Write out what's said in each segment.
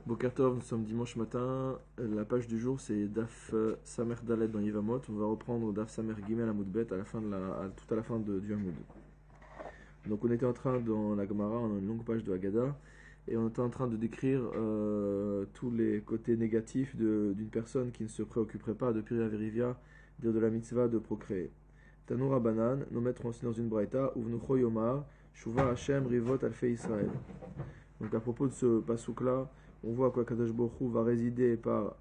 Bokertov, nous sommes dimanche matin. La page du jour, c'est Daf Samer Dalet dans Yivamot. On va reprendre Daf Samer Gimel Hamoud Bet à la fin tout à la fin du Hamoud. Donc, on était en train, dans la Gemara, on a une longue page de Haggadah, et on était en train de décrire tous les côtés négatifs d'une personne qui ne se préoccuperait pas de Pirya Verivia, de la mitzvah de procréer. Tanoura Banan, nous mettrons aussi dans une braïta, Uvnucho Yomar, Shuva Hashem Rivot Alfe Israël. Donc à propos de ce pasouk-là, on voit quoi Kadosh Baruch Hu va résider par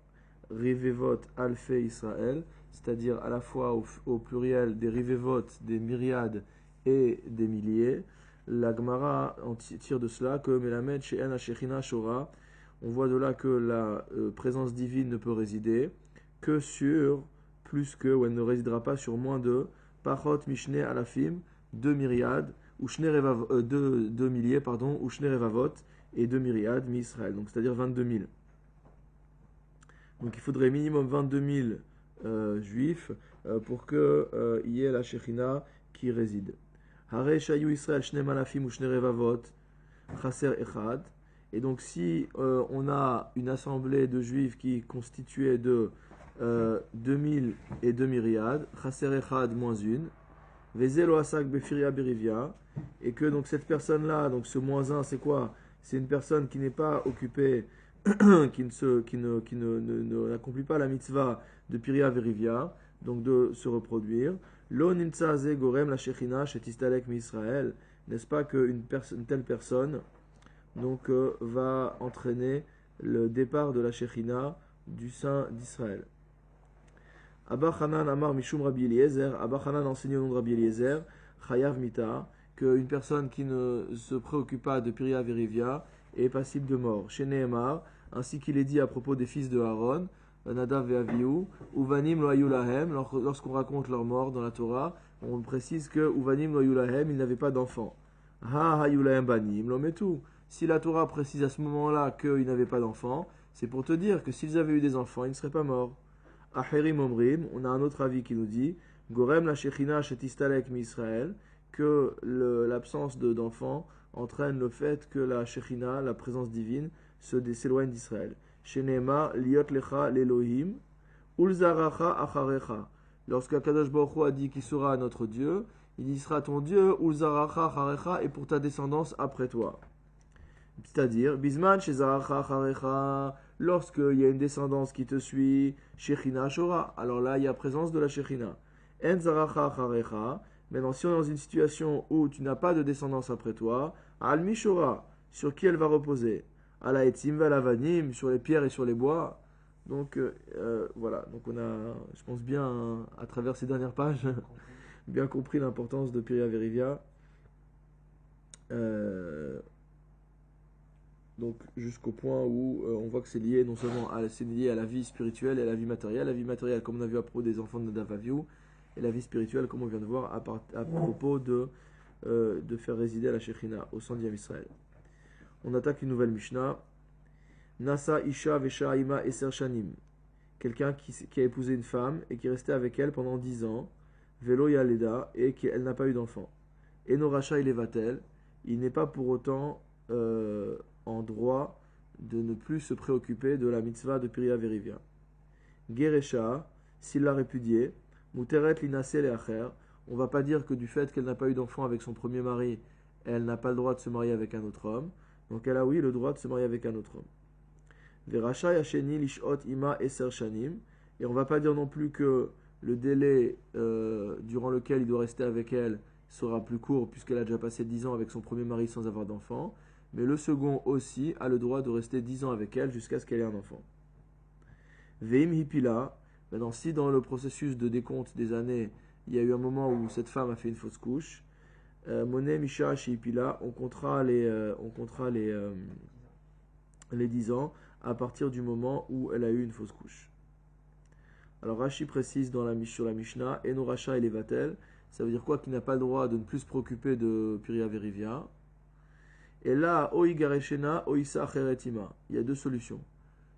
Rivevot Alfe Israël, c'est-à-dire à la fois au pluriel des Rivevot, des myriades et des milliers. La Gemara en tire de cela que Melamed She'en HaShechina Shora, on voit de là que la présence divine ne peut résider que sur plus que, ou elle ne résidera pas sur moins de Pachot Mishne Alafim, 2 myriades, ou deux milliers, pardon, ou Shne Revavot, et 2 myriades, mi-Israël, donc c'est-à-dire 22 000. Donc il faudrait minimum 22 000 juifs pour qu'il y ait la Shechina qui réside. Hare Shayu Israël Shne Malafim ou Shne Revavot, Chaser Echad. Et donc si on a une assemblée de juifs qui constituait de 2000 et 2 myriades, Chaser Echad moins une, Vezelo Asak Befiria Berivia, et que donc cette personne-là, donc ce moins 1, c'est quoi? C'est une personne qui n'est pas occupée, n'accomplit pas la mitzvah de Piria Verivia, donc de se reproduire. Lo nimtza ze gorem la shechina shetistalek mi Israël, n'est-ce pas qu'une telle personne donc va entraîner le départ de la shechina du sein d'Israël. Abba Hanan Amar Mishum Rabbi Eliezer, Abba Hanan enseigne au nom de Rabbi Eliezer, Chayav Mita, qu'une personne qui ne se préoccupe pas de Piria Verivia est passible de mort. Chez Nehemar, ainsi qu'il est dit à propos des fils de Aaron, Nadav et Avihu, Uvanim lo ayulahem, lorsqu'on raconte leur mort dans la Torah, on précise que Uvanim lo ayulahem, ils n'avaient pas d'enfants. Ha hayulahem banim lo metu. Si la Torah précise à ce moment-là qu'ils n'avaient pas d'enfants, c'est pour te dire que s'ils avaient eu des enfants, ils ne seraient pas morts. Acherim Omrim, on a un autre avis qui nous dit Gorem la Shechina shetistalek mi Israël, que l'absence d'enfants entraîne le fait que la Shechina, la présence divine, s'éloigne d'Israël. Shenema liot lecha l'Elohim, ulzaracha acharecha. Lorsque Kadosh Baruch Hu a dit qu'il sera notre Dieu, il sera ton Dieu, ulzaracha acharecha, et pour ta descendance après toi. C'est-à-dire, Bisman shezaracha acharecha, lorsqu'il y a une descendance qui te suit, Shechina Shora, alors là il y a présence de la Shechina. En zaracha acharecha, maintenant si on est dans une situation où tu n'as pas de descendance après toi, Al Mishora, sur qui elle va reposer? Ala etzim valavanim, sur les pierres et sur les bois. Donc voilà, donc on a, je pense bien, à travers ces dernières pages, bien compris l'importance de Piria Verivia. Donc jusqu'au point où on voit que c'est lié non seulement c'est lié à la vie spirituelle et à la vie matérielle. La vie matérielle, comme on a vu à propos des enfants de Nadav Avihu, et la vie spirituelle, comme on vient de voir à propos de faire résider la Shechina au sein d'Israël. On attaque une nouvelle Mishnah. Nasa Isha Vesha Ima Eser Shanim. Quelqu'un qui a épousé une femme et qui est resté avec elle pendant 10 ans. Velo Yaleda, et qu'elle n'a pas eu d'enfant. Eno Racha Ilevatel, il n'est pas pour autant en droit de ne plus se préoccuper de la mitzvah de Piria Verivia. Geresha, s'il l'a répudiée, Muteret Linase Leacher, on ne va pas dire que du fait qu'elle n'a pas eu d'enfant avec son premier mari, elle n'a pas le droit de se marier avec un autre homme. Donc elle a oui le droit de se marier avec un autre homme. Verasha Yasheni Lishot Ima Eser Shanim, et on ne va pas dire non plus que le délai durant lequel il doit rester avec elle sera plus court puisqu'elle a déjà passé 10 ans avec son premier mari sans avoir d'enfant. Mais le second aussi a le droit de rester 10 ans avec elle jusqu'à ce qu'elle ait un enfant. Veim Hipila, maintenant si dans le processus de décompte des années, il y a eu un moment où cette femme a fait une fausse couche, Monet Misha chez Hipila, on comptera les 10 ans à partir du moment où elle a eu une fausse couche. Alors Rashi précise sur la Mishnah, Eno Racha et Levatel, ça veut dire quoi? Qu'il n'a pas le droit de ne plus se préoccuper de Piria Verivia. Et là, Oi Gareshena, Oisa Cheretima. Il y a deux solutions.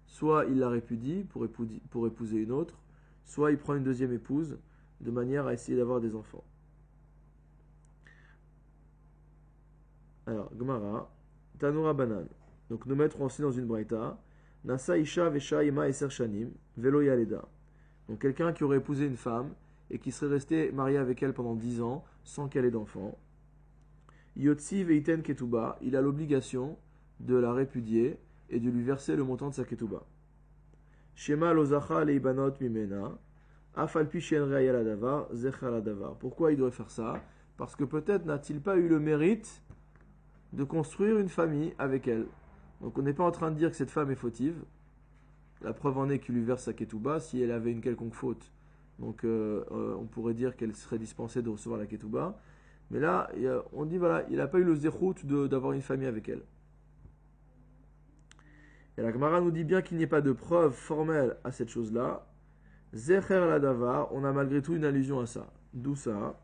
Soit il la répudie pour épouser une autre, soit il prend une deuxième épouse de manière à essayer d'avoir des enfants. Alors, Gemara, Tanura Banan. Donc nous mettrons aussi dans une braïta, Nasa isha vesha ima eser shanim, velo yaleda. Donc quelqu'un qui aurait épousé une femme et qui serait resté marié avec elle pendant 10 ans sans qu'elle ait d'enfant. Yotzi veiten ketuba, il a l'obligation de la répudier et de lui verser le montant de sa ketuba. Shema lozacha leibanot mimena, afalpi shen reya la davar, zecha la davar. Pourquoi il doit faire ça? Parce que peut-être n'a-t-il pas eu le mérite de construire une famille avec elle. Donc on n'est pas en train de dire que cette femme est fautive. La preuve en est qu'il lui verse sa ketouba si elle avait une quelconque faute. Donc on pourrait dire qu'elle serait dispensée de recevoir la ketouba. Mais là, on dit voilà, il n'a pas eu le zéchout d'avoir une famille avec elle. Et la Gemara nous dit bien qu'il n'y ait pas de preuve formelle à cette chose-là. Zecher la davar, on a malgré tout une allusion à ça. D'où ça?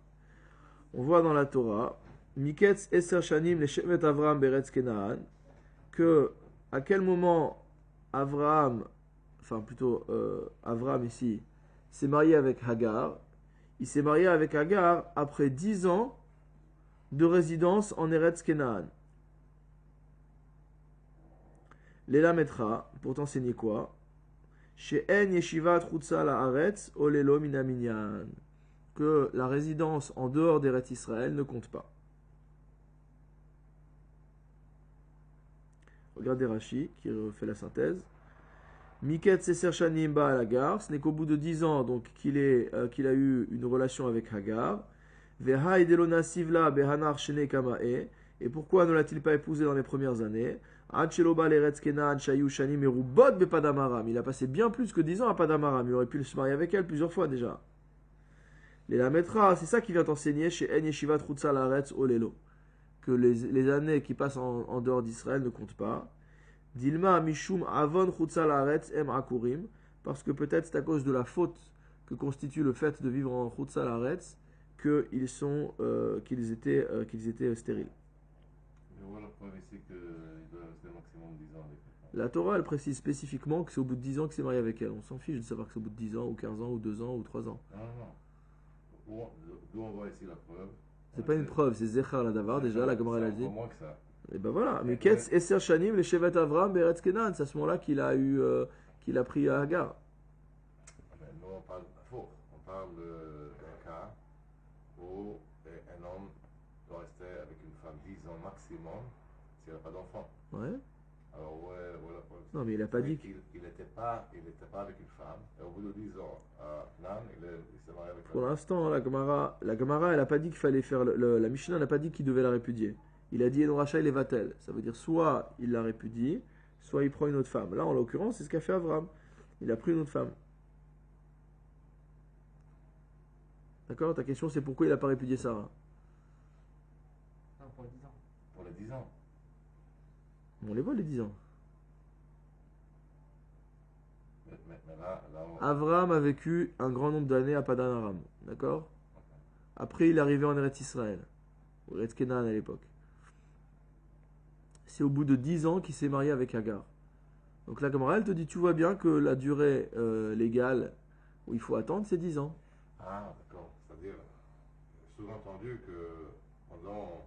On voit dans la Torah, Miketz Eser Shanim le Shevet Avraham Beretz Kenaan, que à quel moment Avraham, enfin plutôt Avraham ici, s'est marié avec Hagar. Il s'est marié avec Hagar après 10 ans de résidence en Eretz Kenaan. Léla Metra, pour t'enseigner quoi? Chez En Yeshivat Chutza Laaretz Olelo Minaminyan, que la résidence en dehors d'Eretz Israël ne compte pas. Regardez Rashi qui fait la synthèse. Miket Seser Shanim Ba à Hagar, ce n'est qu'au bout de 10 ans donc qu'il a eu une relation avec Hagar. Veha Idelona Sivla Behanar Shene Kamae, et pourquoi ne l'a-t-il pas épousée dans les premières années? Ad Sheloba Leretz Kenan Shayu Shanim Erubot Be Padamaram, il a passé bien plus que 10 ans à Padamaram, il aurait pu se marier avec elle plusieurs fois déjà. Les Lametra, c'est ça qui vient enseigner chez En Yeshivat Chutza Laaretz Olelo, que les années qui passent en dehors d'Israël ne comptent pas. Dilma Mishum Avon Chutza Laaretz Em Akurim, parce que peut-être c'est à cause de la faute que constitue le fait de vivre en Chutza Laaretz qu'ils étaient stériles. Mais voilà la preuve ici qu'il doit rester au maximum 10 ans avec elle. La Torah, elle précise spécifiquement que c'est au bout de 10 ans qu'il s'est marié avec elle. On s'en fiche de savoir que c'est au bout de 10 ans, ou 15 ans, ou 2 ans, ou 3 ans. Non. D'où on voit ici la preuve? C'est pas une preuve, c'est Zecher la Davar, déjà, la Gemara l'a dit. C'est moins que ça. Et ben voilà, mais Ketz Eser Shanim, le Shevet Avraham, Beretz Kenan, c'est à ce moment-là qu'il a pris à Hagar. Mais nous, on parle faux. On parle d'un cas où un homme doit rester avec une femme 10 ans maximum s'il n'a pas d'enfant. Ouais. Alors, voilà. Non, mais il n'a pas dit qu'il n'était pas avec une femme, et au bout de 10 ans, Nan, il s'est marié avec Pour l'instant, la Gemara, elle n'a pas dit qu'il fallait faire. La Mishnah n'a pas dit qu'il devait la répudier. Il a dit En Racha, il est vatel. Ça veut dire soit il la répudie, soit il prend une autre femme. Là, en l'occurrence, c'est ce qu'a fait Avram. Il a pris une autre femme. D'accord? Ta question, c'est pourquoi il n'a pas répudié Sarah? Non, pour les 10 ans. Pour les 10 ans. On les voit, les 10 ans. Mais là Avram a vécu un grand nombre d'années à Padan Aram. D'accord? Après, il est arrivé en Eretz Israël. Ou Eretz Kenan à l'époque. C'est au bout de 10 ans qu'il s'est marié avec Hagar. Donc la Gemara, elle te dit, tu vois bien que la durée légale où il faut attendre, c'est 10 ans. Ah, d'accord. C'est-à-dire, sous-entendu que pendant...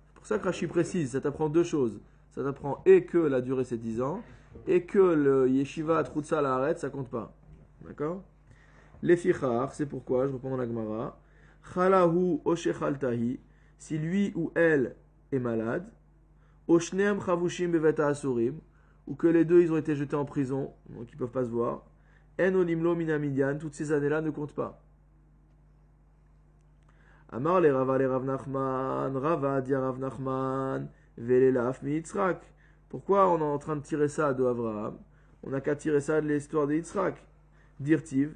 C'est pour ça que Rashi précise, ça t'apprend deux choses. Ça t'apprend et que la durée c'est 10 ans, et que le yeshiva Trutza Laaretz, ça compte pas. D'accord? Les fichar, c'est pourquoi, je reprends dans la Gemara, Chalahu Oshechaltahi, si lui ou elle est malade, Oshneam Chavushim Beveta Asurim, ou que les deux ils ont été jetés en prison, donc ils peuvent pas se voir, En Olimlo Minamidian, toutes ces années-là ne comptent pas. Amar le Rav Nachman, Rava dia Rav Nachman, Velelaf mi Yitzhak. Pourquoi on est en train de tirer ça de Avraham? On n'a qu'à tirer ça de l'histoire de Yitzhak. Dirtiv,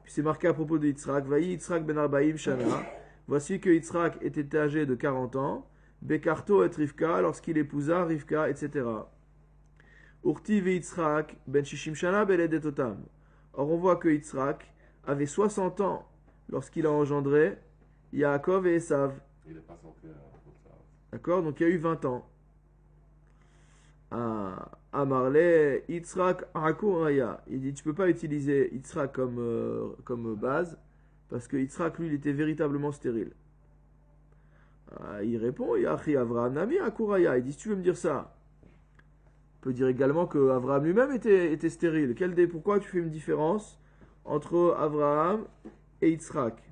puis c'est marqué à propos de Yitzhak, Vayi Yitzhak ben Arbaim Shana. Voici que Yitzhak était âgé de 40 ans, Bekarto et Rivka, lorsqu'il épousa Rivka, etc. Urti ve Yitzhak ben Shishim Shana beledetotam. Or on voit que Yitzhak avait 60 ans lorsqu'il a engendré Yaakov et Esav. Il n'est pas sorti pour ça. D'accord? Donc il y a eu 20 ans. Amarle, Yitzhak Akuraya. Il dit tu peux pas utiliser Yitzhak comme base parce que Yitzhak lui il était véritablement stérile. Il répond Yachi Avraham Nami Akuraya. Il dit si tu veux me dire ça, On peut dire également que Abraham lui-même était stérile. Pourquoi tu fais une différence entre Abraham et Yitzhak?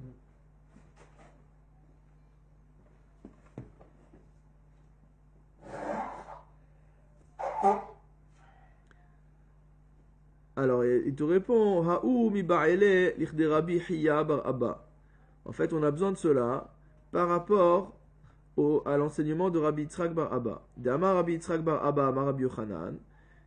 Alors, il te répond Ha'u mi ba'ele lichde Rabbi Hiya bar Abba. En fait, on a besoin de cela par rapport à l'enseignement de Rabbi Yitzhak bar Abba. D'Amar Rabbi Yitzhak bar Abba, Amar Rabbi Yochanan.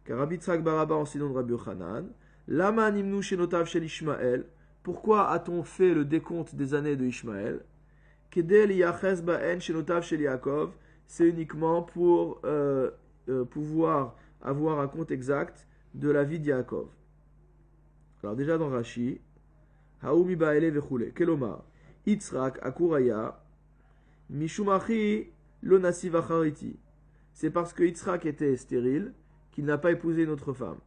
Car Rabbi Yitzhak bar Abba enseignant de Rabbi Yochanan. Lama nimnu shenotav shel Ishmael. Pourquoi a-t-on fait le décompte des années de Ishmael? Kedel yaches ba'en shenotav shel Yaakov. C'est uniquement pour pouvoir avoir un compte exact de la vie de Yaakov. Alors déjà dans Rashi, Haoumi ba'ele vechule, Kelomar, Yitzhak akuraya, Mishumachi lo nasiv achariti. C'est parce que Yitzhak était stérile qu'il n'a pas épousé une autre femme.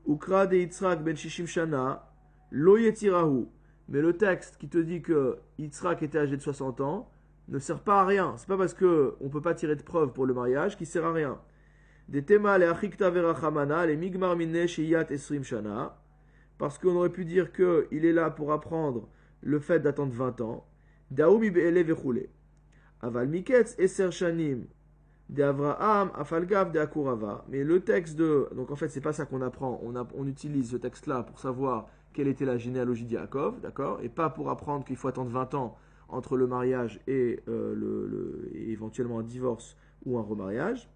Ukra de Yitzhak ben shishim shana, lo yetirahu. Mais le texte qui te dit que Yitzhak était âgé de 60 ans ne sert pas à rien. C'est pas parce qu'on ne peut pas tirer de preuve pour le mariage qu'il sert à rien. Des tema le achikta verachamana, les migmar mine sheyat esrim shana. Parce qu'on aurait pu dire qu'il est là pour apprendre le fait d'attendre 20 ans. Daoumi be'ele vechule. Aval miketz eser shanim de Avraham afalgav de akurava. Mais le texte de... Donc en fait, c'est pas ça qu'on apprend. On utilise ce texte-là pour savoir quelle était la généalogie de Yaakov, d'accord? Et pas pour apprendre qu'il faut attendre 20 ans entre le mariage et, et éventuellement un divorce ou un remariage.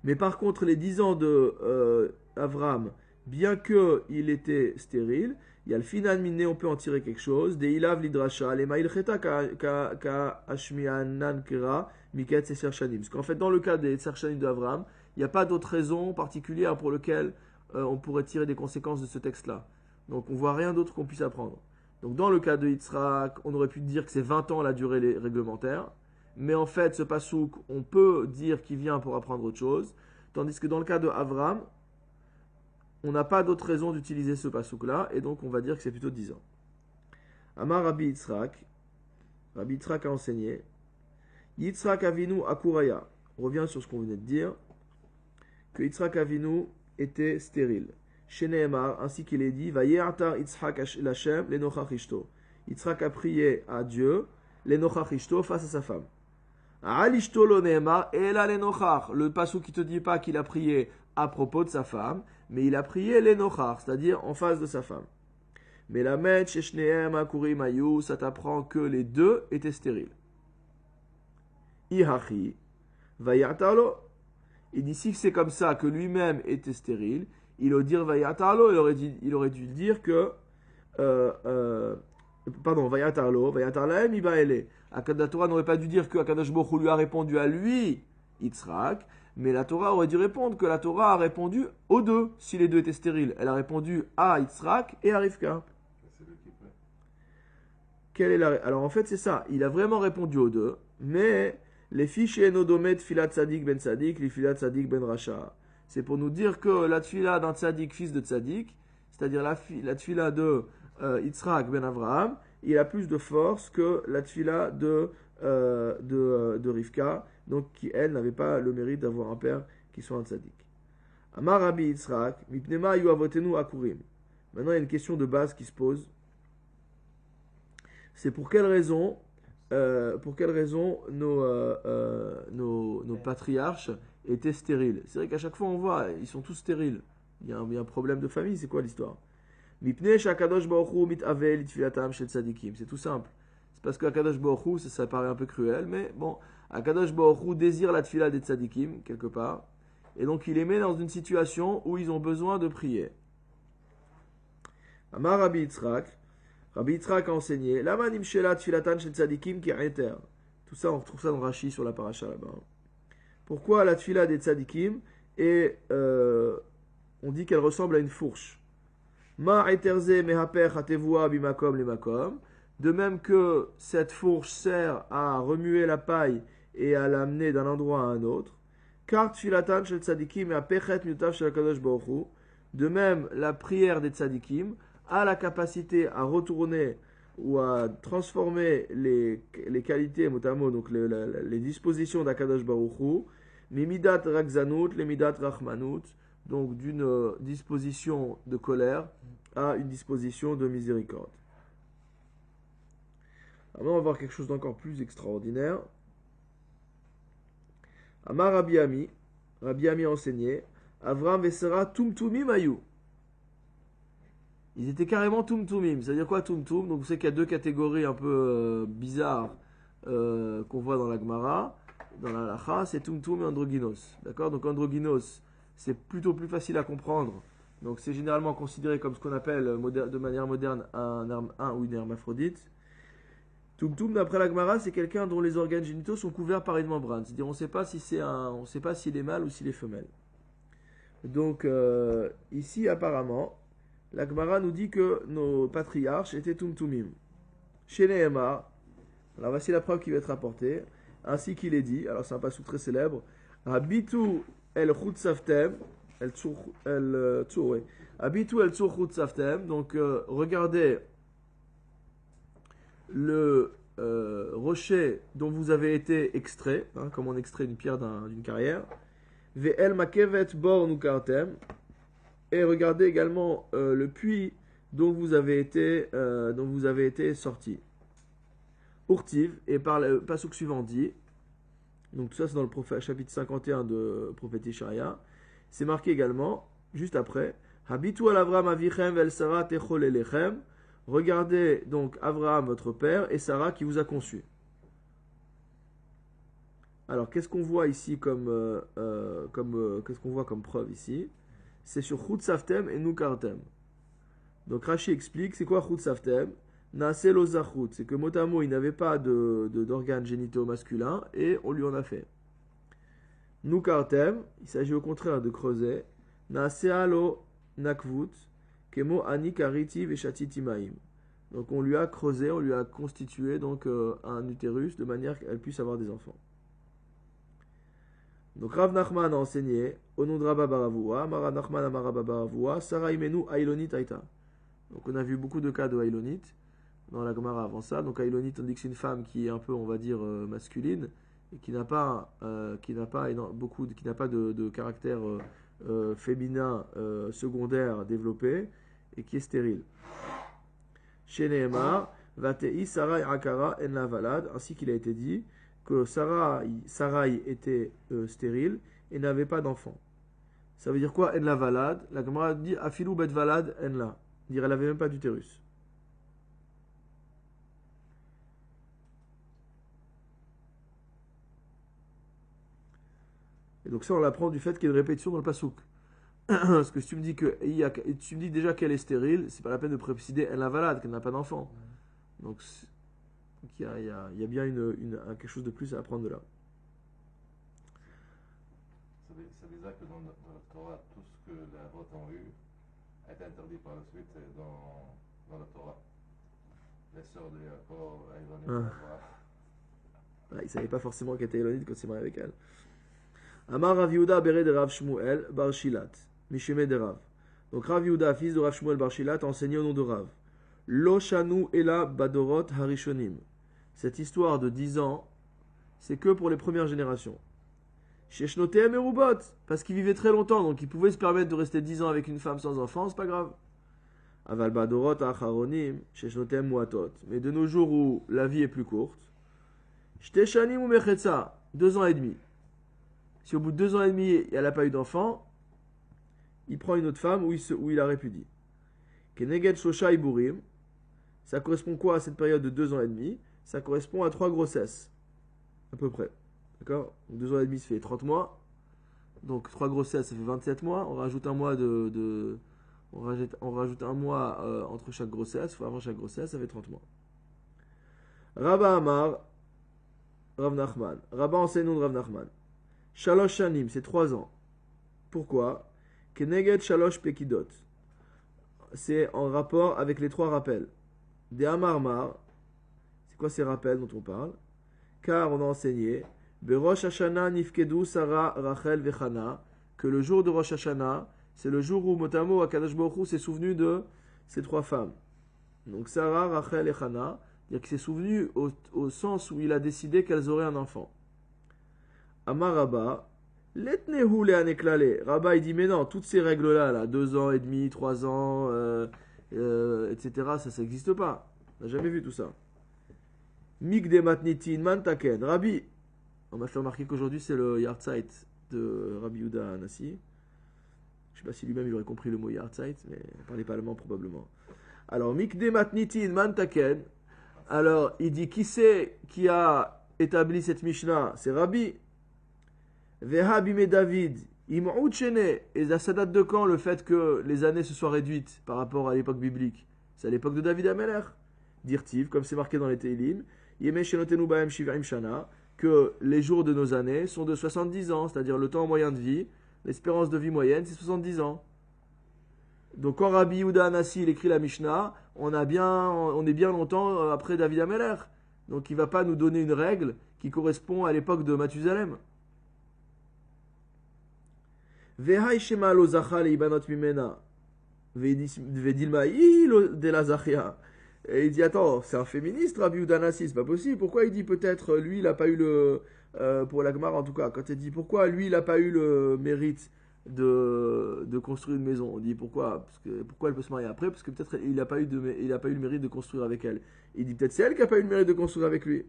Mais par contre, les 10 ans de Avraham, bien qu'il était stérile, il y a le final miné, on peut en tirer quelque chose. Des ilav lidrasha, les maïl cheta ka ashmianan kera miket seser shanim. Parce qu'en fait, dans le cas des seser shanim d'Avraham, il n'y a pas d'autre raison particulière pour laquelle on pourrait tirer des conséquences de ce texte-là. Donc, on ne voit rien d'autre qu'on puisse apprendre. Donc, dans le cas de Yitzhak, on aurait pu dire que c'est 20 ans la durée réglementaire. Mais en fait, ce pasouk, on peut dire qu'il vient pour apprendre autre chose. Tandis que dans le cas de Avraham, on n'a pas d'autre raison d'utiliser ce pasouk-là, et donc on va dire que c'est plutôt 10 ans. Amar Rabbi Yitzhak a enseigné, Yitzhak Avinu Akuraya. On revient sur ce qu'on venait de dire, que Yitzhak Avinu était stérile. Chez Nehemar, ainsi qu'il est dit, Vaye'atar Yitzhak Lashem lenochach ishto. Yitzhak a prié à Dieu, lenochach ishto, face à sa femme. Alishto lo Nehemar, ela lenochach. Le pasouk qui te dit pas qu'il a prié à propos de sa femme, mais il a prié l'enochar, c'est-à-dire en face de sa femme. Mais la met chez Shneem Akurim Ayu, ça t'apprend que les deux étaient stériles. Ihachi, Vayatarlo. Et d'ici que c'est comme ça que lui-même était stérile, il aurait dit Vayatarlo, il aurait dû dire que Vayatarlo, Vayatarlaem Ibaele. La Torah n'aurait pas dû dire que Akadosh Baruch Hu lui a répondu à lui, Yitzhak, mais la Torah aurait dû répondre que la Torah a répondu aux deux, si les deux étaient stériles. Elle a répondu à Yitzhak et à Rivka. Alors en fait c'est ça, il a vraiment répondu aux deux, mais les fiches enodomet filat tzadik ben tzadik, les filat tzadik ben racha. C'est pour nous dire que la tfila d'un tzadik, fils de tzadik, c'est-à-dire la tfila de Yitzhak ben Avraham, il a plus de force que la tfila de Rivka, donc qui elle n'avait pas le mérite d'avoir un père qui soit un tzaddik. Amar Rabbi Yitzhak, mipnema yu avotenu akurim. Maintenant il y a une question de base qui se pose. C'est pour quelle raison nos patriarches étaient stériles. C'est vrai qu'à chaque fois on voit, ils sont tous stériles. Il y a un problème de famille, c'est quoi l'histoire? Mipne shakadosh baruch hu mitave litfilatam shel tzadikim. C'est tout simple. C'est parce que Akadosh Baruch Hu, ça paraît un peu cruel, mais bon, Akadosh Baruch Hu désire la tfila des tzadikim, quelque part, et donc il les met dans une situation où ils ont besoin de prier. Amar Rabbi Yitzhak a enseigné, Lama nimshela tfilatan shel tzadikim ki eter. Tout ça, on retrouve ça dans Rashi sur la paracha là-bas. Pourquoi la tfila des tzadikim et on dit qu'elle ressemble à une fourche. Ma eterze mehaper hatevua bimakom lemakom. De même que cette fourche sert à remuer la paille et à l'amener d'un endroit à un autre. Car tfilatan shel tzadikim et pechet mutav shel Kadosh Baruch Hu. De même, la prière des tzadikim a la capacité à retourner ou à transformer les qualités, motamo, donc les dispositions d'Akadosh Baruch Hu, Mimidat rakzanout, lemidat rachmanout, donc d'une disposition de colère à une disposition de miséricorde. Alors on va voir quelque chose d'encore plus extraordinaire. Amar Rabbi Ami enseignait, Avram et Sarah tumtumim ayu. Ils étaient carrément tumtumim. C'est-à-dire quoi tumtum? Donc vous savez qu'il y a deux catégories un peu bizarres qu'on voit dans la Gemara, dans la Halacha, c'est tumtum et androgynos. D'accord? Donc androgynos, c'est plutôt plus facile à comprendre. Donc c'est généralement considéré comme ce qu'on appelle de manière moderne un ou une hermaphrodite. Tumtum, d'après la Gemara, c'est quelqu'un dont les organes génitaux sont couverts par une membrane. C'est-à-dire on ne sait pas si on sait pas s'il est mâle ou s'il est femelle. Donc ici apparemment, la Gemara nous dit que nos patriarches étaient tumtumim. Chez Nehemar, alors voici la preuve qui va être apportée, ainsi qu'il est dit, alors c'est un passage très célèbre, Habitu el chutzaftem, Habitu el tzur chutzaftem, donc regardez le rocher dont vous avez été extrait, comme on extrait une pierre d'une carrière, ve'el makevet bor nukartem, et regardez également le puits dont vous avez été sorti. Urtiv, et par le pasuk suivant dit, donc tout ça c'est dans le chapitre 51 de prophète Ishaïa, c'est marqué également, juste après, Habitu al Avram avichem vel Sarah techol elechem, regardez donc Abraham votre père et Sarah qui vous a conçu. Alors qu'est-ce qu'on voit ici qu'est-ce qu'on voit comme preuve ici? C'est sur Chutzaftem et Nukartem. Donc Rashi explique, c'est quoi Chutzaftem? Naase lo zachut, c'est que motamo il n'avait pas d'organes génitaux masculins et on lui en a fait. Nukartem, il s'agit au contraire de creuser. Naase lo nakvut, kemo ani kariti veshatiti maim. Donc on lui a creusé, on lui a constitué donc un utérus de manière qu'elle puisse avoir des enfants. Donc Rav Nachman a enseigné au nom de Rabba Baravua, Mara Nachman Amara Baravua, Sarah Imenu Ailonit Aïta. Donc on a vu beaucoup de cas de Ailonit dans la Gemara avant ça. Donc Ailonit, on dit que c'est une femme qui est un peu, on va dire, masculine et qui n'a pas de caractère féminin secondaire développé et qui est stérile. Chez Nehemar, Vatei Sarai Akara En La Valad, ainsi qu'il a été dit que Sarai était stérile et n'avait pas d'enfant. Ça veut dire quoi En La Valad? La Gemara dit Afilu Bet Valad En La. Dire elle n'avait même pas d'utérus. Et donc ça on l'apprend du fait qu'il y a une répétition dans le pasouk. Parce que si tu me dis tu me dis déjà qu'elle est stérile, c'est pas la peine de préciser En La Valad, qu'elle n'a pas d'enfant. Donc il y a bien quelque chose de plus à apprendre de là. C'est bizarre que dans la Torah, tout ce que les Avot ont eu a été interdit par la suite dans la Torah. Les sœurs de Yaakov, Aïlonit, ils ne savaient pas forcément qu'elle était Aïlonit quand il s'est marié avec elle. Amar Rav Yehuda Beret de Rav Shmuel Bar Shilat, Misheme de Rav. Donc Rav Yehuda, fils de Rav Shmuel Bar Shilat, a enseigné au nom de Rav. Lo shanu ela badorot harishonim. Cette histoire de 10 ans, c'est que pour les premières générations. Sheshnotehem erubot, parce qu'ils vivaient très longtemps, donc ils pouvaient se permettre de rester 10 ans avec une femme sans enfant, c'est pas grave. Aval badorot acharonim, sheshnotehem muatot. Mais de nos jours où la vie est plus courte, shteshanim ou mechetza, 2 ans et demi. Si au bout de 2 ans et demi, elle n'a pas eu d'enfant, il prend une autre femme où il la répudie. Keneged shosha iburim, ça correspond quoi à cette période de 2 ans et demi? Ça correspond à 3 grossesses, à peu près. D'accord? 2 ans et demi, ça fait 30 mois. Donc 3 grossesses, ça fait 27 mois. On rajoute un mois on rajoute un mois entre chaque grossesse, avant chaque grossesse, ça fait 30 mois. Rabba Amar, Rav Nachman. Rabba enseigne de Rav Nachman. Shalosh Shanim, c'est 3 ans. Pourquoi? Keneged Shalosh Pekidot. C'est en rapport avec les 3 rappels. Des Amarmar, c'est quoi ces rappels dont on parle? Car on a enseigné Berosh Hashanah Nifkedu Sarah Rachel Vechana, que le jour de Rosh Hashanah, c'est le jour où Motamo Akadosh Baruch Hu s'est souvenu de ces 3 femmes. Donc Sarah, Rachel et Chana, c'est-à-dire qu'il s'est souvenu au sens où il a décidé qu'elles auraient un enfant. Amaraba, L'etnehu le aneklale. Rabat, il dit, mais non, toutes ces règles-là, là, 2 ans et demi, 3 ans, etc., ça n'existe pas. On n'a jamais vu tout ça. Mikde matnitin mantaken. Rabbi, on m'a fait remarquer qu'aujourd'hui, c'est le Yartzeit de Rabbi Yehuda Hanassi. Je ne sais pas si lui-même il aurait compris le mot Yartzeit, mais il ne parlait pas allemand probablement. Alors, Mikde matnitin mantaken. Alors, il dit, qui c'est qui a établi cette Mishnah? C'est Rabbi. Vehabime David, Im'oud Shene. Et ça date de quand le fait que les années se soient réduites par rapport à l'époque biblique? C'est à l'époque de David Ameler. Dirtiv, comme c'est marqué dans les Teilim, Yeme Shenotenu Baem Shivaim Shana, que les jours de nos années sont de 70 ans, c'est-à-dire le temps moyen de vie, l'espérance de vie moyenne, c'est 70 ans. Donc quand Rabbi Yehuda Hanassi il écrit la Mishnah, on est bien longtemps après David Ameler. Donc il ne va pas nous donner une règle qui correspond à l'époque de Mathusalem. Vehai shema lo zacha leibanot mimena. Vedilma de la zachia. Et il dit, attends, c'est un féministe, Rabbi Yehuda Hanassi, c'est pas possible. Pourquoi il dit peut-être, lui, il n'a pas eu le... pour la Gemara, en tout cas, quand il dit, pourquoi lui, il n'a pas eu le mérite de construire une maison? On dit, pourquoi? Pourquoi elle peut se marier après? Parce que peut-être il n'a pas eu le mérite de construire avec elle. Il dit, peut-être c'est elle qui n'a pas eu le mérite de construire avec lui.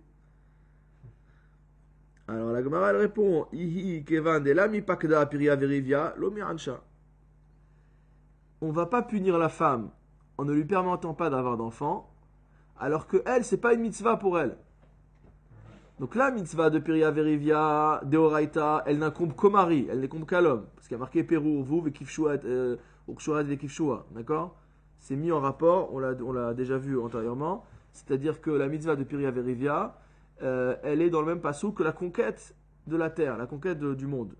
Alors la Gemara, elle répond, Ihi kevan de lami pakda piria verivia lo mirancha. On va pas punir la femme en ne lui permettant pas d'avoir d'enfants, alors que elle, c'est pas une mitzvah pour elle. Donc la mitzvah de Piria Verivia, Deoraita, elle n'incombe qu'au mari, elle n'incombe qu'à l'homme. Parce qu'il y a marqué Perou, vous, Vekifshua, Ukshurat, Vekifshua. D'accord? C'est mis en rapport, on l'a déjà vu antérieurement. C'est-à-dire que la mitzvah de Piria Verivia, elle est dans le même passou que la conquête de la terre, la conquête du monde.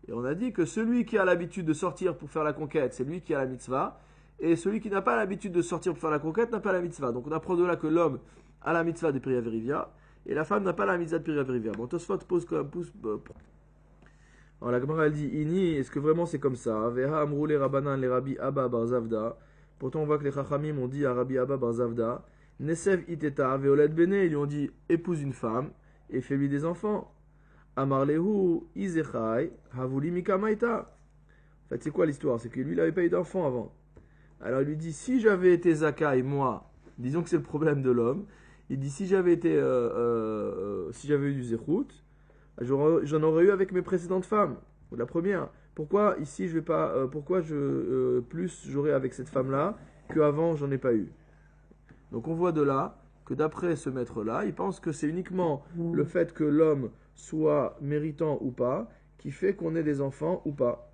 Et on a dit que celui qui a l'habitude de sortir pour faire la conquête, c'est lui qui a la mitzvah. Et celui qui n'a pas l'habitude de sortir pour faire la conquête n'a pas la mitzvah. Donc on apprend de là que l'homme a la mitzvah de Piria Verivia et la femme n'a pas la mitzvah de Piria Verivia. Bon, Tosfot pose comme pouce. Alors la Gemara elle dit Ini, est-ce que vraiment c'est comme ça? Veha amrou les Rabbanan les Rabbi Abba bar Zavda. Pourtant on voit que les Chachamim ont dit à Rabbi Abba bar Zavda Nesev iteta veolet bene, ils lui ont dit épouse une femme et fais-lui des enfants. Amarlehu izechai havuli mikamaita. En fait, c'est quoi l'histoire? C'est que lui, il n'avait pas eu d'enfant avant. Alors, il lui dit si j'avais été Zakai, moi, disons que c'est le problème de l'homme, il dit si j'avais été, si j'avais eu du Zechut, j'en aurais eu avec mes précédentes femmes. La première. Pourquoi ici, je vais pas, pourquoi plus j'aurais avec cette femme-là qu'avant, j'en ai pas eu. Donc, on voit de là que d'après ce maître-là, il pense que c'est uniquement le fait que l'homme soit méritant ou pas, qui fait qu'on ait des enfants ou pas.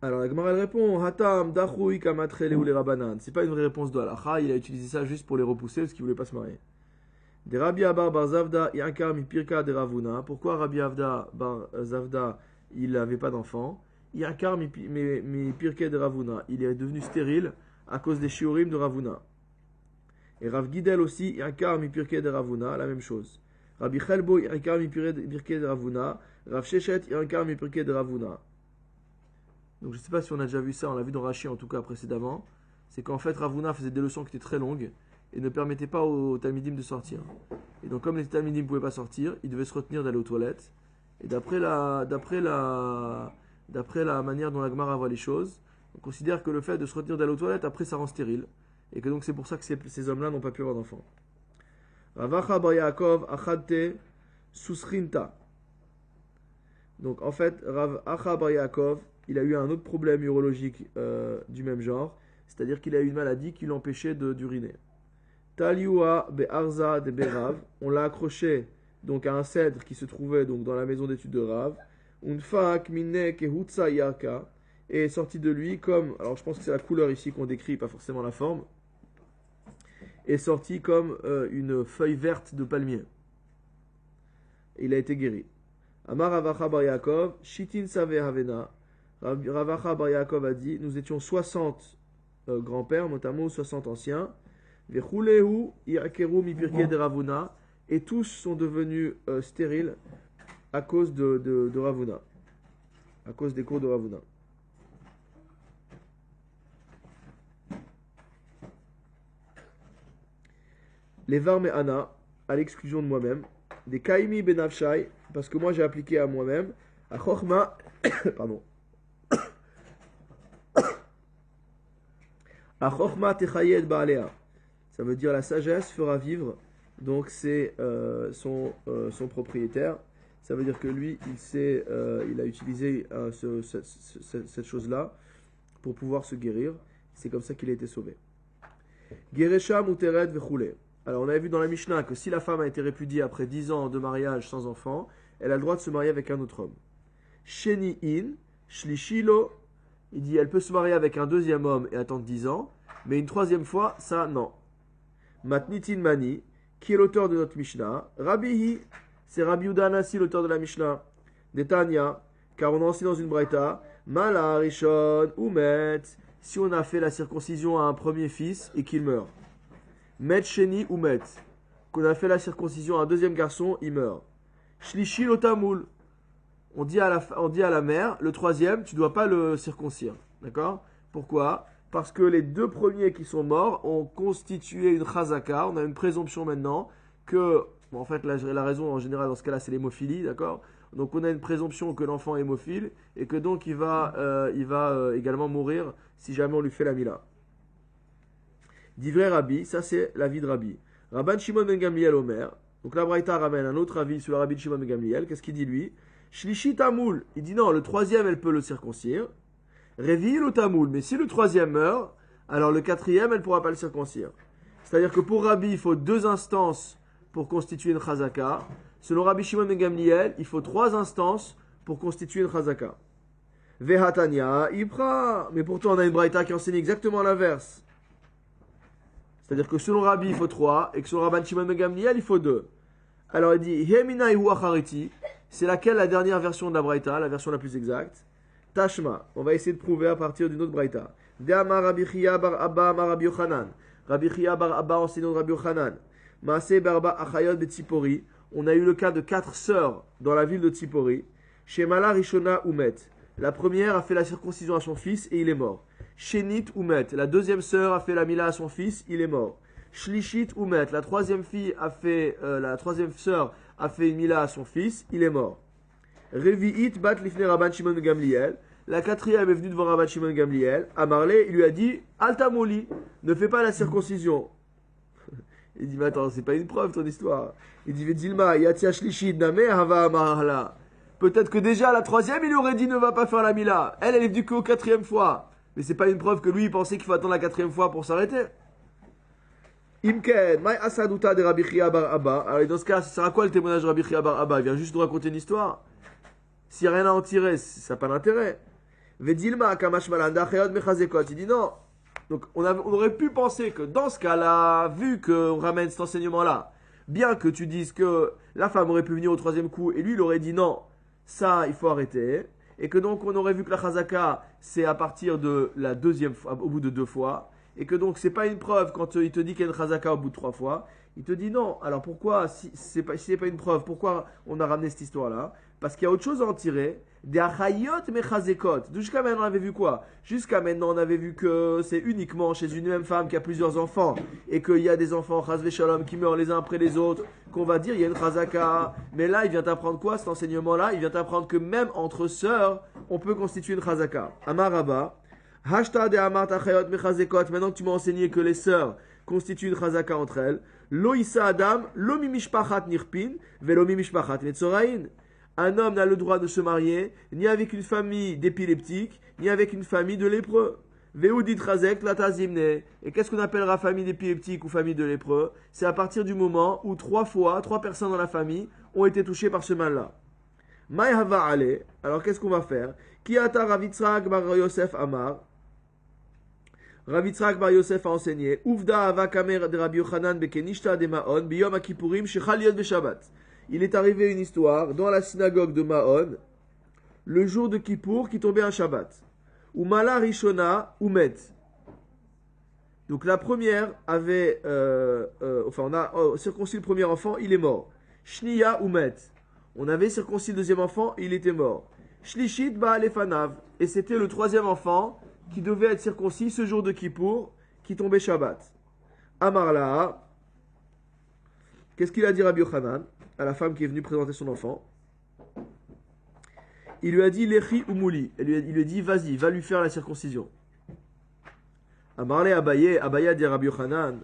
Alors la Gemara elle répond Hatam dachui kamatrele ou les rabanan. C'est pas une vraie réponse de halacha, il a utilisé ça juste pour les repousser parce qu'il voulait pas se marier. De Rabbi Abba bar Zavda yankar mi pirka de Ravuna. Pourquoi Rabbi Abda bar Zavda il n'avait pas d'enfant? Yankar mi pirka de Ravuna. Il est devenu stérile à cause des shiurim de Ravuna. Et Rav Gidel aussi, Yankar mi pirke de Ravuna, la même chose. Rabbi Chelbo, Yankar mi pirke de Ravuna. Rav Shechet, Yankar mi pirke de Ravuna. Donc je ne sais pas si on a déjà vu ça, on l'a vu dans Rashi en tout cas précédemment. C'est qu'en fait Ravuna faisait des leçons qui étaient très longues et ne permettait pas aux Talmidim de sortir. Et donc comme les Talmidim ne pouvaient pas sortir, ils devaient se retenir d'aller aux toilettes. Et d'après la manière dont la Gemara voit les choses, on considère que le fait de se retenir d'aller aux toilettes, après ça rend stérile. Et que donc c'est pour ça que ces hommes-là n'ont pas pu avoir d'enfants. Ravacha bar Yaakov achadte susrinta. Donc en fait, Rav Acha bar Yaakov, il a eu un autre problème urologique du même genre, c'est-à-dire qu'il a eu une maladie qui l'empêchait d'uriner. Taliua be'arza de Berav, on l'a accroché donc à un cèdre qui se trouvait donc dans la maison d'études de Rav. Unfak minne kehutsa yarka, et est sorti de lui comme, alors je pense que c'est la couleur ici qu'on décrit, pas forcément la forme, est sorti comme une feuille verte de palmier. Il a été guéri. Amar Ravacha bar Yaakov, Shitin Save Havena. Ravacha bar Yaakov a dit, nous étions 60 grands-pères, notamment 60 anciens. Vechulehu Yakeru mi pirke de Ravuna. Et tous sont devenus stériles à cause de Ravuna. À cause des cours de Ravuna. Les Var Me'ana, à l'exclusion de moi-même, des kaimi benafshai, parce que moi j'ai appliqué à moi-même, à chokma, pardon, à chokma techayed baalea. Ça veut dire la sagesse fera vivre, donc c'est son propriétaire. Ça veut dire que lui, il a utilisé cette chose-là pour pouvoir se guérir. C'est comme ça qu'il a été sauvé. Geresha muteret vechule. Alors on avait vu dans la Mishnah que si la femme a été répudiée après 10 ans de mariage sans enfant, elle a le droit de se marier avec un autre homme. Sheni in, shlishilo, il dit elle peut se marier avec un deuxième homme et attendre 10 ans, mais une troisième fois, ça non. Matnitin mani, qui est l'auteur de notre Mishnah, Rabbihi, c'est Rabbi Yehuda Hanassi, l'auteur de la Mishnah, Netanya, car on a enseigné dans une braïta, Mala Rishon Umet, si on a fait la circoncision à un premier fils et qu'il meurt. Met Sheni Umet, qu'on a fait la circoncision à un deuxième garçon, il meurt. Shlishi Lotamoul, on dit à la mère, le troisième, tu ne dois pas le circoncire. D'accord? Pourquoi? Parce que les deux premiers qui sont morts ont constitué une chazaka. On a une présomption maintenant que, bon, en fait, la raison en général dans ce cas-là, c'est l'hémophilie, d'accord? Donc on a une présomption que l'enfant est hémophile et que donc il va également mourir si jamais on lui fait la mila. Divrei Rabbi, ça c'est l'avis de Rabbi. Rabban Shimon ben Gamliel Omer. Donc la Braïta ramène un autre avis sur le Rabbi Shimon ben Gamliel. Qu'est-ce qu'il dit lui? Shlishi Tamoul. Il dit non, le troisième elle peut le circoncire. Réville ou tamoul, mais si le troisième meurt, alors le quatrième, elle ne pourra pas le circoncire. C'est-à-dire que pour Rabbi, il faut 2 instances pour constituer une chazaka. Selon Rabbi Shimon ben Gamliel, il faut 3 instances pour constituer une chazaka. Vehatania, Ibra. Mais pourtant, on a une braïta qui enseigne exactement l'inverse. C'est-à-dire que selon Rabbi, il faut 3, et que selon Rabban Shimon ben Gamliel, il faut 2. Alors il dit, Hemina ihu achariti. C'est laquelle la dernière version de la braïta, la version la plus exacte? Tashma, on va essayer de prouver à partir d'une autre braïta. De'amar Rabbi Chia bar Abba amar Rabbi Yochanan. Rabbi Chia bar Abba enseignant de Rabbi Yochanan. Maaseh barba achayot de Tzipori. On a eu le cas de 4 sœurs dans la ville de Tzipori. Shemala Rishona Umet. La première a fait la circoncision à son fils et il est mort. Shenit Umet. La deuxième sœur a fait la mila à son fils, il est mort. Shlishit Umet. La troisième sœur a fait une mila à son fils, il est mort. Revi'it bat lifne Rabban Shimon ben Gamliel. La quatrième est venue devant Rabban Shimon ben Gamliel. Amarle, il lui a dit Altamoli, ne fais pas la circoncision. Il dit mais attends, c'est pas une preuve ton histoire. Il dit Vedilma, yatia shlishid name hava amarla. Peut-être que déjà la troisième, il aurait dit ne va pas faire la mila. Elle est venue qu'au 4e fois. Mais c'est pas une preuve que lui il pensait qu'il faut attendre la 4e fois pour s'arrêter. Imken, mai asaduta de Rabbi Chia bar Abba. Alors dans ce cas, ça sert à quoi le témoignage de Rabbi Chia bar Abba? Il vient juste nous raconter une histoire. S'il n'y a rien à en tirer, ça n'a pas d'intérêt. Vedilma kamash malanda chayot mechazekot. Il dit non. Donc on aurait pu penser que dans ce cas-là, vu qu'on ramène cet enseignement-là, bien que tu dises que la femme aurait pu venir au 3e coup et lui il aurait dit non, ça il faut arrêter. Et que donc on aurait vu que la chazaka c'est à partir de la 2e fois, au bout de 2 fois. Et que donc c'est pas une preuve quand il te dit qu'il y a une chazaka au bout de 3 fois. Il te dit non. Alors pourquoi, si c'est pas une preuve, pourquoi on a ramené cette histoire-là? Parce qu'il y a autre chose à en tirer. Des achayot mechazekot. Jusqu'à maintenant, on avait vu quoi? Jusqu'à maintenant, on avait vu que c'est uniquement chez une même femme qui a plusieurs enfants et qu'il y a des enfants, chazve shalom, qui meurent les uns après les autres, qu'on va dire il y a une chazaka. Mais là, il vient t'apprendre quoi, cet enseignement-là? Il vient t'apprendre que même entre sœurs, on peut constituer une chazaka. Amaraba. Hashta de amart achayot mechazekot. Maintenant que tu m'as enseigné que les sœurs constituent une chazaka entre elles. Lo issa adam, lo mimishpachat nirpin, velo mimishpachat netzorain. Un homme n'a le droit de se marier ni avec une famille d'épileptiques, ni avec une famille de lépreux. Veudit razek latazimne. Et qu'est-ce qu'on appellera famille d'épileptiques ou famille de lépreux? C'est à partir du moment où 3 personnes dans la famille ont été touchées par ce mal-là. Maï hava ale. Alors qu'est-ce qu'on va faire? Ki ata Ravitzrak bar Yosef Amar. Ravitzrak bar Yosef a enseigné. Uvda ava kamer de Rabbi Yochanan bekenishta de Maon biyom akipurim shechal yod beshabbat. Il est arrivé une histoire dans la synagogue de Mahon, le jour de Kippour qui tombait un Shabbat. Ou Mala Rishona ou Met. Donc la première avait, on a circoncis le premier enfant, il est mort. Shniya ou Met. On avait circoncis le deuxième enfant, il était mort. Shlishit Baalefanav. Et c'était le 3e enfant qui devait être circoncis ce jour de Kippour qui tombait Shabbat. Amarla. Qu'est-ce qu'il a dit Rabbi Yochanan? à la femme qui est venue présenter son enfant. Il lui a dit Lechi Umuli. Il lui a dit vas-y, va lui faire la circoncision. Amarle Abaye, Abaye a dit Rabbi Yochanan,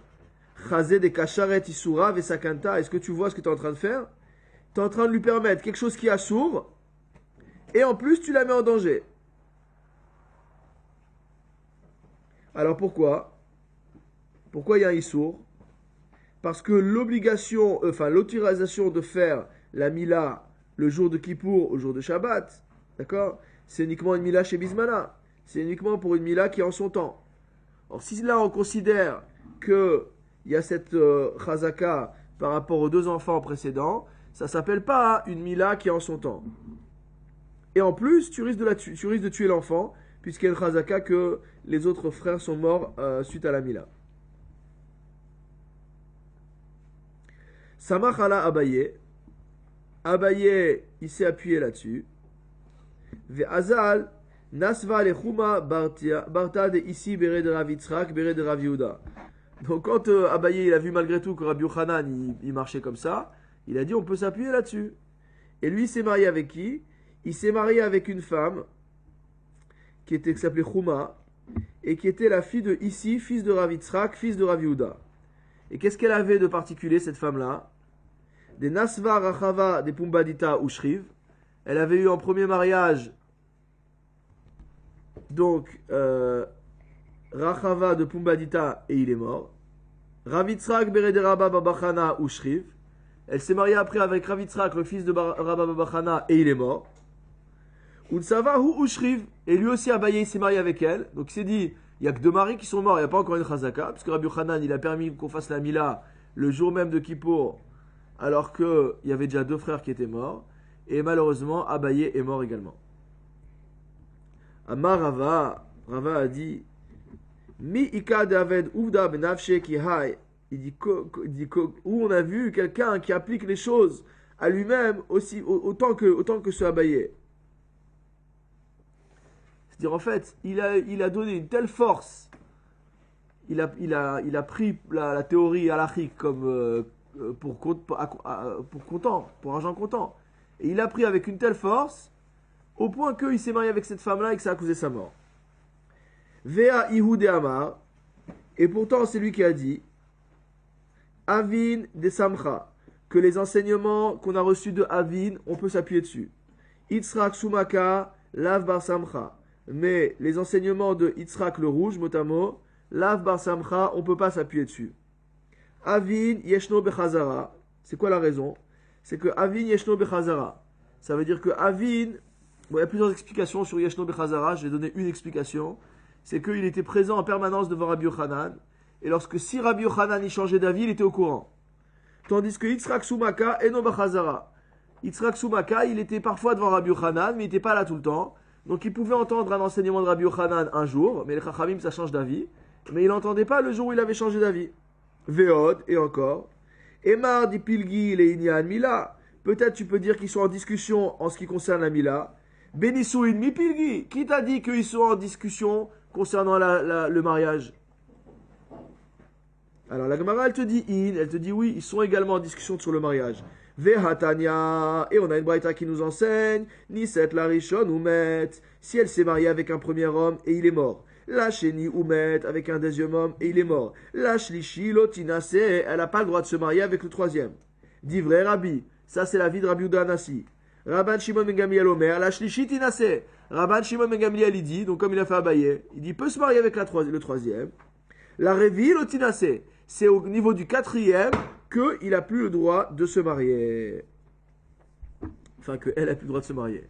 Chazé de Kacharet Isura Vesakanta, est-ce que tu vois ce que tu es en train de faire? Tu es en train de lui permettre quelque chose qui est assourd, et en plus tu la mets en danger. Alors pourquoi? Pourquoi il y a un Issour? Parce que l'autorisation de faire la Mila le jour de Kippour au jour de Shabbat, d'accord? C'est uniquement une Mila chez Bismana. C'est uniquement pour une Mila qui est en son temps. Alors si là on considère qu'il y a cette Chazaka par rapport aux 2 enfants précédents, ça ne s'appelle pas une Mila qui est en son temps. Et en plus, tu risques de tuer l'enfant, puisqu'il y a une Chazaka que les autres frères sont morts suite à la Mila. Samachala Abaye. Abaye, il s'est appuyé là-dessus. Ve'azal, Nasva lechuma barta de ici bere de Rav Yitzhak, bere de Rav Yehuda. Donc quand Abaye il a vu malgré tout que Rabbi Yochanan il marchait comme ça, il a dit on peut s'appuyer là-dessus. Et lui il s'est marié avec qui? Il s'est marié avec une femme qui s'appelait Chuma et qui était la fille de Issi, fils de Rav Yitzhak, fils de Rav Yehuda. Et qu'est-ce qu'elle avait de particulier cette femme-là? Des Nasva Rachava des Pumbadita ou Shriv. Elle avait eu en premier mariage donc Rachava de Pumbadita et il est mort. Rav Yitzhak Bered Rabba Babachana ou Shriv. Elle s'est mariée après avec Rav Yitzhak, le fils de Rabba Babachana, et il est mort. Utsava ou Shriv. Et lui aussi Abaye s'est marié avec elle. Donc il s'est dit, il n'y a que 2 maris qui sont morts, il n'y a pas encore une Chazaka, puisque Rabbi Yochanan il a permis qu'on fasse la Mila le jour même de Kippour, alors qu'il y avait déjà 2 frères qui étaient morts. Et malheureusement, Abaye est mort également. Amar Rava a dit Mi ika daved uvda benafshe ki hai. Il dit où on a vu quelqu'un qui applique les choses à lui-même aussi autant que ce Abaye. C'est-à-dire en fait, il a donné une telle force. Il a pris la théorie halachique comme pour argent comptant. Et il a pris avec une telle force au point qu'il s'est marié avec cette femme-là et que ça a causé sa mort. Vea Ihud Amar, et pourtant c'est lui qui a dit Avin de Samcha, que les enseignements qu'on a reçus de Avin, on peut s'appuyer dessus. Yitzhak Sumaka, Lav Bar Samcha. Mais les enseignements de Yitzhak le rouge, motamo, Lav Bar Samcha, on ne peut pas s'appuyer dessus. Avin Yeshno Bechazara. C'est quoi la raison? C'est que Avin Yeshno Bechazara. Ça veut dire que Avin, il y a plusieurs explications sur Yeshno Bechazara, je vais donner une explication. C'est qu'il était présent en permanence devant Rabbi Yochanan. Et lorsque si Rabbi Yochanan y changeait d'avis, il était au courant. Tandis que Yitzhak Sumaka Eno Bechazara. Yitzhak Sumaka, il était parfois devant Rabbi Yochanan, mais il n'était pas là tout le temps. Donc il pouvait entendre un enseignement de Rabbi Yochanan un jour, mais les Chachamim ça change d'avis. Mais il n'entendait pas le jour où il avait changé d'avis. Veod, et encore. Emar di Pilgi le Inyan Mila. Peut-être tu peux dire qu'ils sont en discussion en ce qui concerne la Mila. Benissouin mi Pilgi. Qui t'a dit qu'ils sont en discussion concernant le mariage? Alors la Gemara elle te dit oui, ils sont également en discussion sur le mariage. Vehatania, et on a une braïta qui nous enseigne, Niset la rishon umet, si elle s'est mariée avec un premier homme et il est mort. La sheni umet, avec un 2e homme et il est mort. La shlishi lotinase, elle n'a pas le droit de se marier avec le 3e. Dit vrai Rabbi, ça c'est la vie de Rabbi Yehuda Anassi. Rabban Shimon ben Gamliel Omer, la shlishi tinase. Rabban Shimon ben Gamliel il dit, donc comme il a fait Abaye, il dit peut se marier avec le 3e. La revi lotinase, c'est au niveau du 4e qu'il n'a plus le droit de se marier. Enfin, qu'elle n'a plus le droit de se marier.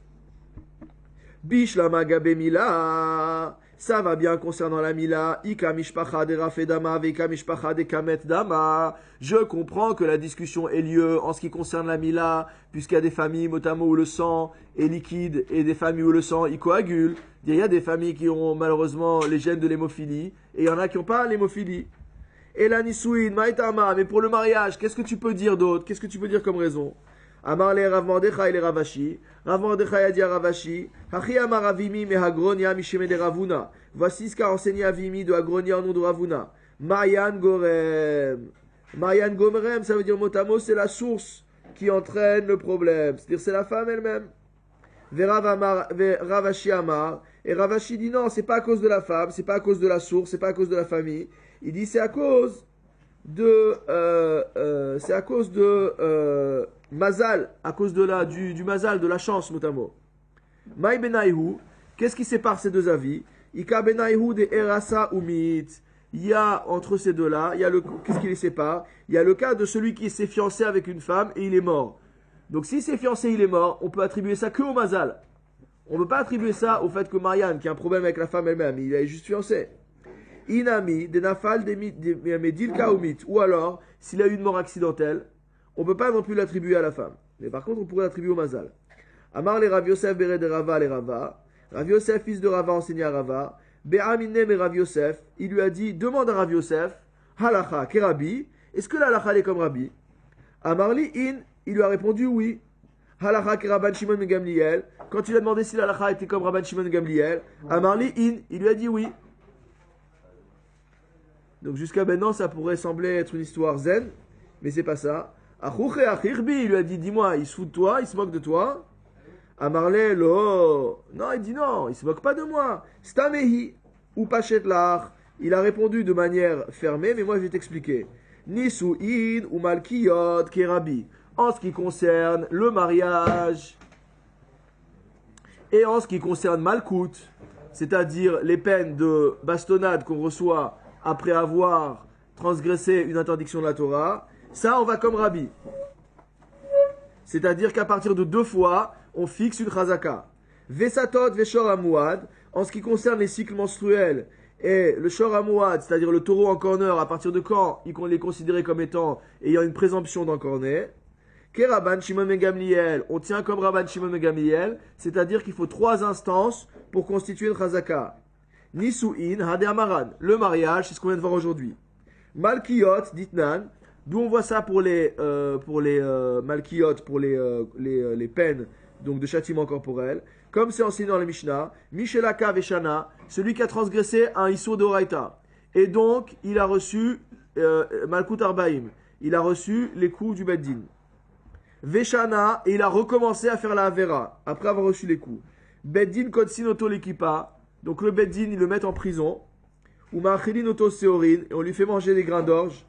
Bishlama gabe mila. Ça va bien concernant la mila. Ika mishpacha de rafedama, veka mishpacha de kamet dama. Je comprends que la discussion ait lieu en ce qui concerne la mila, puisqu'il y a des familles, motamo, où le sang est liquide, et des familles où le sang y coagule. Il y a des familles qui ont malheureusement les gènes de l'hémophilie, et il y en a qui n'ont pas l'hémophilie. Et la nisouin, maïtama, mais pour le mariage, qu'est-ce que tu peux dire d'autre? Qu'est-ce que tu peux dire comme raison? Amar le Rav Mordechai le Ravashi. Rav Mordechai a dit à Ravashi, Hachi amar Avimi me Hagronia misheme de Ravuna. Voici ce qu'a enseigné Avimi de Hagronia au nom de Ravuna. Mayan Gorem. Mayan Gorem, ça veut dire motamo, c'est la source qui entraîne le problème. C'est-à-dire c'est la femme elle-même. Ravashi Amar, et Ravashi dit non, c'est pas à cause de la femme, c'est pas à cause de la source, c'est pas à cause de la famille. Il dit c'est à cause de Mazal, à cause de du Mazal, de la chance, motamo. Maï Benaihu, qu'est-ce qui sépare ces deux avis? Ika Benaihu de Erasa Umit. Il y a entre ces deux-là, qu'est-ce qui les sépare? Il y a le cas de celui qui s'est fiancé avec une femme et il est mort. Donc si c'est fiancé, il est mort, on peut attribuer ça que au Mazal. On ne peut pas attribuer ça au fait que Marianne, qui a un problème avec la femme elle-même, il est juste fiancé. Inami, des nafal, des medil kaumit. Ou alors, s'il a eu une mort accidentelle, on ne peut pas non plus l'attribuer à la femme. Mais par contre, on pourrait l'attribuer au Mazal. Amar les Rav Yosef bere de Rava les Rava. Rav Yosef, fils de Rava, enseigné à Rava. Be'aminem et Rav Yosef, il lui a dit, demande à Rav Yosef, halacha, ke Rabbi, est-ce que la halacha est comme Rabbi? Amarli in, il lui a répondu oui. Halacha ke Rabban Shimon ben Gamliel. Quand il a demandé si la halacha était comme Rabban Shimon ben Gamliel, Amarli in, il lui a dit oui. Donc jusqu'à maintenant, ça pourrait sembler être une histoire zen, mais c'est pas ça. Achouche achirbi, il lui a dit, dis-moi, il se fout de toi, il se moque de toi. Amarle lo, non, il dit non, il se moque pas de moi. Stamehi ou pachet lach. Il a répondu de manière fermée, mais moi je vais t'expliquer. Nisu'in ou malkiyot kerabi. En ce qui concerne le mariage et en ce qui concerne malkout, c'est-à-dire les peines de bastonnade qu'on reçoit après avoir transgressé une interdiction de la Torah, ça on va comme Rabbi. C'est-à-dire qu'à partir de 2 fois, on fixe une chazaka. Vesatot veshor amouad, en ce qui concerne les cycles menstruels et le shor amouad, c'est-à-dire le taureau en corner, à partir de quand il est considéré comme étant ayant une présomption d'encorner. Ke Rabban Shimon ben Gamliel, on tient comme Rabban Shimon ben Gamliel, c'est-à-dire qu'il faut 3 instances pour constituer une chazaka. Nisu'in hade amaran, le mariage, c'est ce qu'on vient de voir aujourd'hui. Malkiyot ditnan, d'où on voit ça pour les malkiyot, pour les peines donc de châtiment corporel, comme c'est enseigné dans la Mishnah, Mishelaka Veshana, celui qui a transgressé un Issur d'Oraita, et donc il a reçu Malkut Arbaim, il a reçu les coups du Beddin. Veshana, et il a recommencé à faire la Avera, après avoir reçu les coups. Beddin Kotsin Oto Lekipa, donc le Beddin, ils le mettent en prison, ou Ma'achilin Oto Seorin, et on lui fait manger des grains d'orge,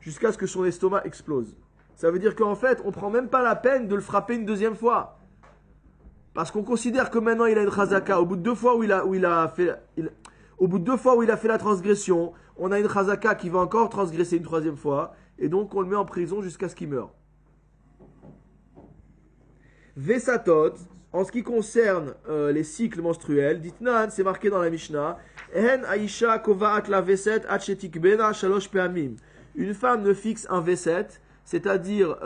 jusqu'à ce que son estomac explose. Ça veut dire qu'en fait, on ne prend même pas la peine de le frapper une deuxième fois. Parce qu'on considère que maintenant il a une chazaka. Au bout de 2 fois où il a fait la transgression, on a une chazaka qui va encore transgresser une 3e fois. Et donc on le met en prison jusqu'à ce qu'il meure. Vesatot, en ce qui concerne les cycles menstruels, ditnan, c'est marqué dans la Mishnah, En Aisha kovaat la veset achetik bena shalosh peamim. Une femme ne fixe un V7, c'est-à-dire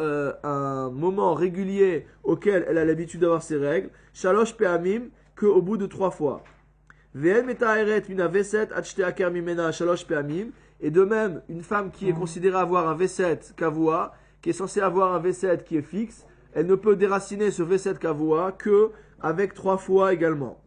un moment régulier auquel elle a l'habitude d'avoir ses règles, shalosh peamim, qu'au bout de 3 fois. Ve'en metaeret mina V7 achete aker mimena shalosh peamim. Et de même, une femme qui est considérée avoir un V7 kavua, qui est censée avoir un V7 qui est fixe, elle ne peut déraciner ce V7 kavua que avec 3 fois également.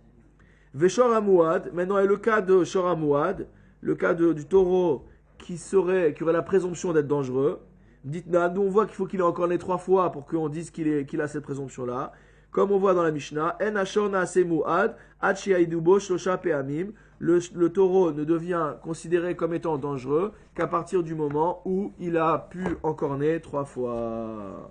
Veshor amouad, maintenant est le cas de Shor amouad, le cas du taureau qui aurait la présomption d'être dangereux. Dites-nous, nous on voit qu'il faut qu'il ait encore les 3 fois pour qu'on dise qu'il a cette présomption-là. Comme on voit dans la Mishnah, En ashor naase muad, ad she'aidubo shlosha pe'amim. Le taureau ne devient considéré comme étant dangereux qu'à partir du moment où il a pu encorner 3 fois.